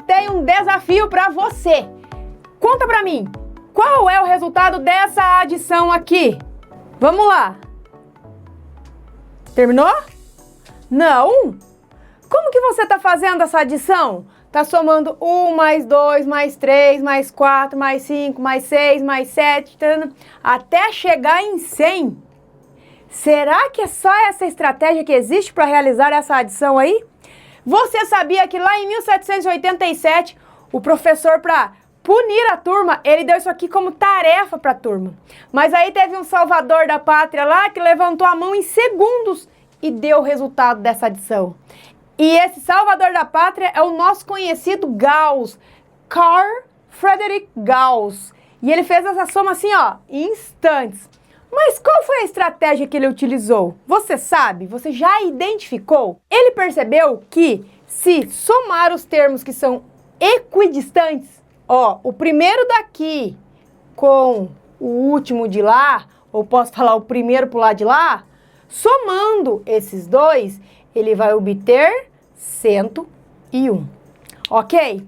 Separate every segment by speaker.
Speaker 1: tenho um desafio para você. Conta para mim, qual é o resultado dessa adição aqui? Vamos lá. Terminou? Não? Como que você está fazendo essa adição? Tá somando 1 mais 2 mais 3 mais 4 mais 5 mais 6 mais 7 até chegar em 100. Será que é só essa estratégia que existe para realizar essa adição aí? Você sabia que lá em 1787 o professor, para punir a turma, ele deu isso aqui como tarefa para a turma. Mas aí teve um salvador da pátria lá que levantou a mão em segundos e deu o resultado dessa adição. E esse salvador da pátria é o nosso conhecido Gauss, Carl Friedrich Gauss. E ele fez essa soma assim, ó, em instantes. Mas qual foi a estratégia que ele utilizou? Você sabe? Você já identificou? Ele percebeu que se somar os termos que são equidistantes, ó, o primeiro daqui com o último de lá, ou posso falar o primeiro pro lado de lá, somando esses dois, ele vai obter 101, ok?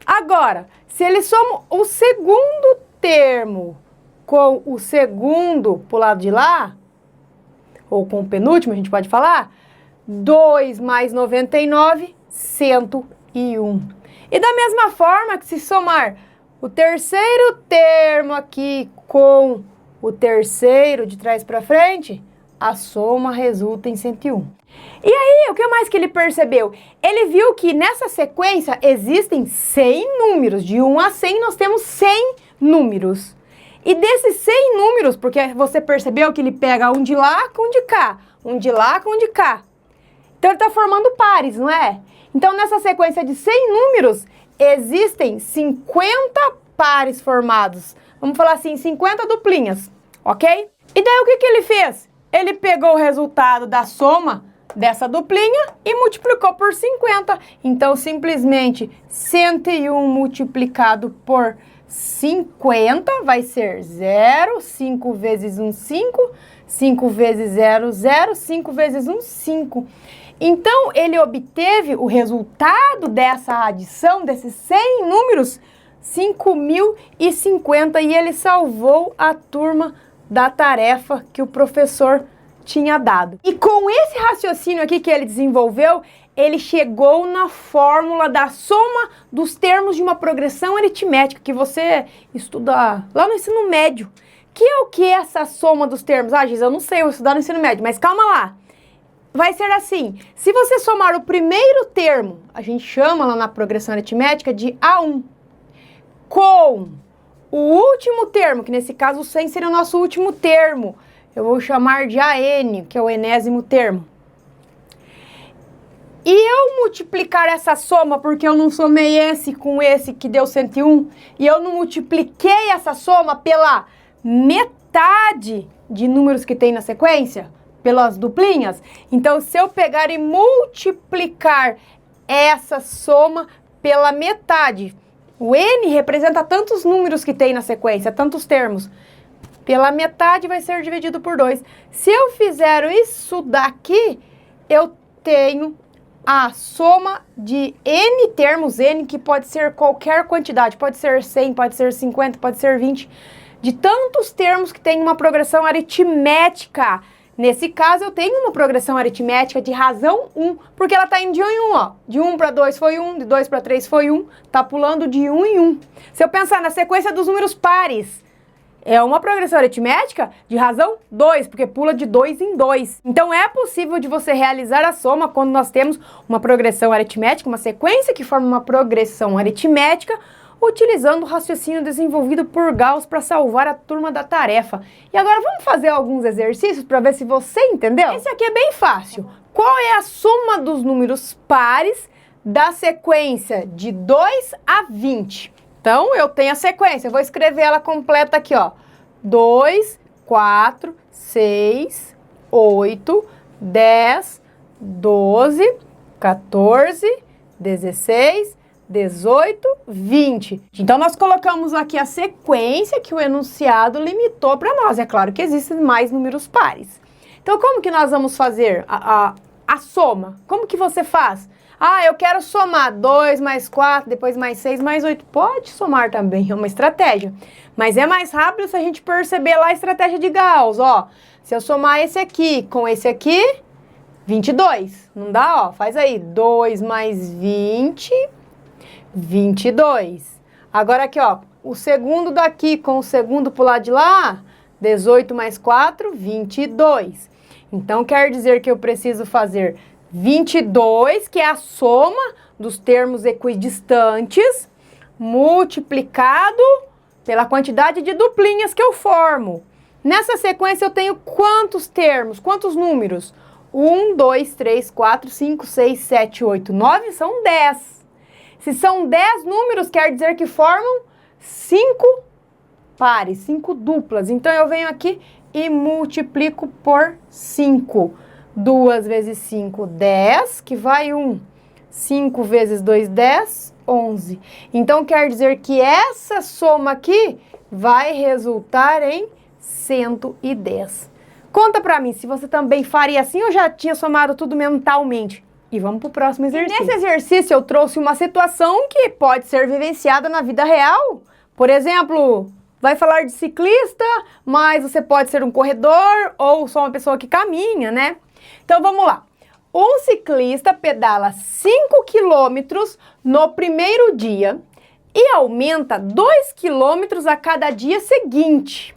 Speaker 1: Agora, se ele soma o segundo termo com o segundo pro lado de lá, ou com o penúltimo, a gente pode falar, 2 mais 99, 101. E da mesma forma que se somar o terceiro termo aqui com o terceiro de trás para frente, a soma resulta em 101. E aí, o que mais que ele percebeu? Ele viu que nessa sequência existem 100 números. De 1 a 100 nós temos 100 números. E desses 100 números, porque você percebeu que ele pega um de lá com um de cá, um de lá com um de cá. Então ele está formando pares, não é? Então nessa sequência de 100 números, existem 50 pares formados. Vamos falar assim, 50 duplinhas, ok? E daí o que ele fez? Ele pegou o resultado da soma dessa duplinha e multiplicou por 50. Então simplesmente 101 multiplicado por 50 vai ser 0, 5 vezes 1, 5, 5 vezes 0, 0, 5 vezes 1, 5. Então, ele obteve o resultado dessa adição, desses 100 números, 5.050, e ele salvou a turma da tarefa que o professor tinha dado. E com esse raciocínio aqui que ele desenvolveu, ele chegou na fórmula da soma dos termos de uma progressão aritmética que você estuda lá no ensino médio. Que é o que é essa soma dos termos? Ah, Giz, eu não sei, eu vou estudar no ensino médio, mas calma lá. Vai ser assim, se você somar o primeiro termo, a gente chama lá na progressão aritmética de A1, com o último termo, que nesse caso o 100 seria o nosso último termo, eu vou chamar de AN, que é o enésimo termo. E eu multiplicar essa soma, porque eu não somei esse com esse que deu 101, e eu não multipliquei essa soma pela metade de números que tem na sequência, pelas duplinhas, então se eu pegar e multiplicar essa soma pela metade, o N representa tantos números que tem na sequência, tantos termos, pela metade vai ser dividido por 2. Se eu fizer isso daqui, eu tenho a soma de N termos, N que pode ser qualquer quantidade, pode ser 100, pode ser 50, pode ser 20, de tantos termos que tem uma progressão aritmética. Nesse caso, eu tenho uma progressão aritmética de razão 1, porque ela está indo de 1 em 1, ó. De 1 para 2 foi 1, de 2 para 3 foi 1, tá pulando de 1 em 1. Se eu pensar na sequência dos números pares, é uma progressão aritmética de razão 2, porque pula de 2 em 2. Então, é possível de você realizar a soma quando nós temos uma progressão aritmética, uma sequência que forma uma progressão aritmética, utilizando o raciocínio desenvolvido por Gauss para salvar a turma da tarefa. E agora vamos fazer alguns exercícios para ver se você entendeu? Esse aqui é bem fácil. Qual é a soma dos números pares da sequência de 2 a 20? Então, eu tenho a sequência, eu vou escrever ela completa aqui, ó. 2, 4, 6, 8, 10, 12, 14, 16, 18, 20. Então, nós colocamos aqui a sequência que o enunciado limitou para nós. É claro que existem mais números pares. Então, como que nós vamos fazer a soma? Como que você faz? Ah, eu quero somar 2 mais 4, depois mais 6, mais 8. Pode somar também, é uma estratégia. Mas é mais rápido se a gente perceber lá a estratégia de Gauss, ó. Se eu somar esse aqui com esse aqui, 22. Não dá, ó? Faz aí, 2 mais 20, 22. Agora aqui, ó, o segundo daqui com o segundo pro lado de lá, 18 mais 4, 22. Então, quer dizer que eu preciso fazer 22, que é a soma dos termos equidistantes, multiplicado pela quantidade de duplinhas que eu formo. Nessa sequência, eu tenho quantos termos, quantos números? 1, 2, 3, 4, 5, 6, 7, 8, 9, são 10. Se são 10 números, quer dizer que formam 5 pares, 5 duplas. Então, eu venho aqui e multiplico por 5. 2 vezes 5, 10, que vai 1. 5 vezes 2, 10, 11. Então, quer dizer que essa soma aqui vai resultar em 110. Conta pra mim se você também faria assim ou já tinha somado tudo mentalmente. E vamos pro próximo exercício. Nesse exercício eu trouxe uma situação que pode ser vivenciada na vida real. Por exemplo, vai falar de ciclista, mas você pode ser um corredor ou só uma pessoa que caminha, né? Então vamos lá. Um ciclista pedala 5 quilômetros no primeiro dia e aumenta 2 quilômetros a cada dia seguinte.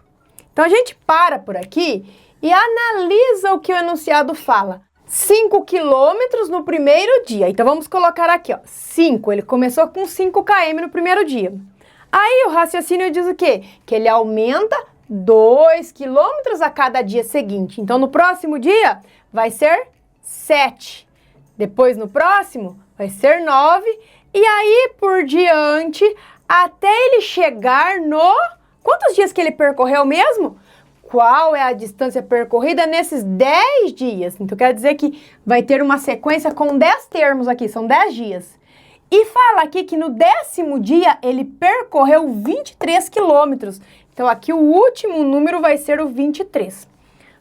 Speaker 1: Então a gente para por aqui e analisa o que o enunciado fala. 5 quilômetros no primeiro dia. Então vamos colocar aqui, ó, 5. Ele começou com 5 km no primeiro dia. Aí o raciocínio diz o quê? Que ele aumenta 2 quilômetros a cada dia seguinte. Então no próximo dia vai ser 7. Depois no próximo vai ser 9. E aí por diante até ele chegar no... Quantos dias que ele percorreu mesmo? Qual é a distância percorrida nesses 10 dias? Então, quer dizer que vai ter uma sequência com 10 termos aqui, são 10 dias. E fala aqui que no 10º dia ele percorreu 23 quilômetros. Então, aqui o último número vai ser o 23.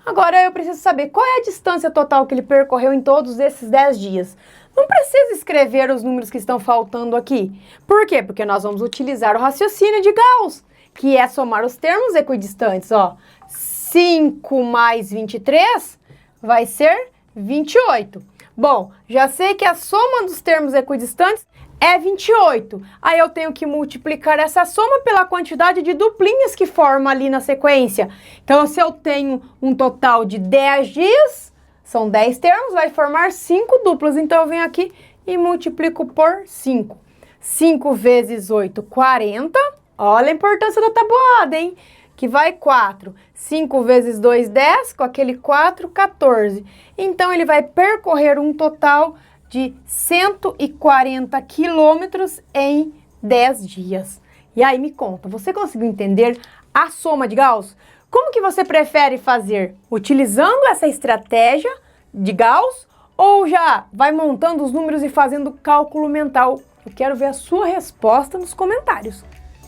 Speaker 1: Agora, eu preciso saber qual é a distância total que ele percorreu em todos esses 10 dias. Não precisa escrever os números que estão faltando aqui. Por quê? Porque nós vamos utilizar o raciocínio de Gauss, que é somar os termos equidistantes, ó. 5 mais 23 vai ser 28. Bom, já sei que a soma dos termos equidistantes é 28. Aí eu tenho que multiplicar essa soma pela quantidade de duplinhas que forma ali na sequência. Então, se eu tenho um total de 10 dias, são 10 termos, vai formar 5 duplas. Então, eu venho aqui e multiplico por 5. 5 vezes 8, 40. Olha a importância da tabuada, hein? Que vai 4. 5 vezes 2, 10. Com aquele 4, 14. Então, ele vai percorrer um total de 140 quilômetros em 10 dias. E aí, me conta, você conseguiu entender a soma de Gauss? Como que você prefere fazer? Utilizando essa estratégia de Gauss ou já vai montando os números e fazendo cálculo mental? Eu quero ver a sua resposta nos comentários.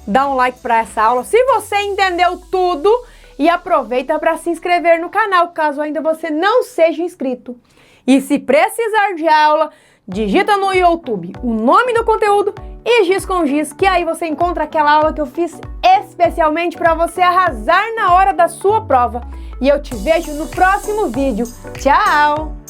Speaker 1: Dá um like para essa aula se você entendeu tudo e aproveita para se inscrever no canal, caso ainda você não seja inscrito. E se precisar de aula, digita no YouTube o nome do conteúdo e giz com giz, que aí você encontra aquela aula que eu fiz especialmente para você arrasar na hora da sua prova. E eu te vejo no próximo vídeo. Tchau!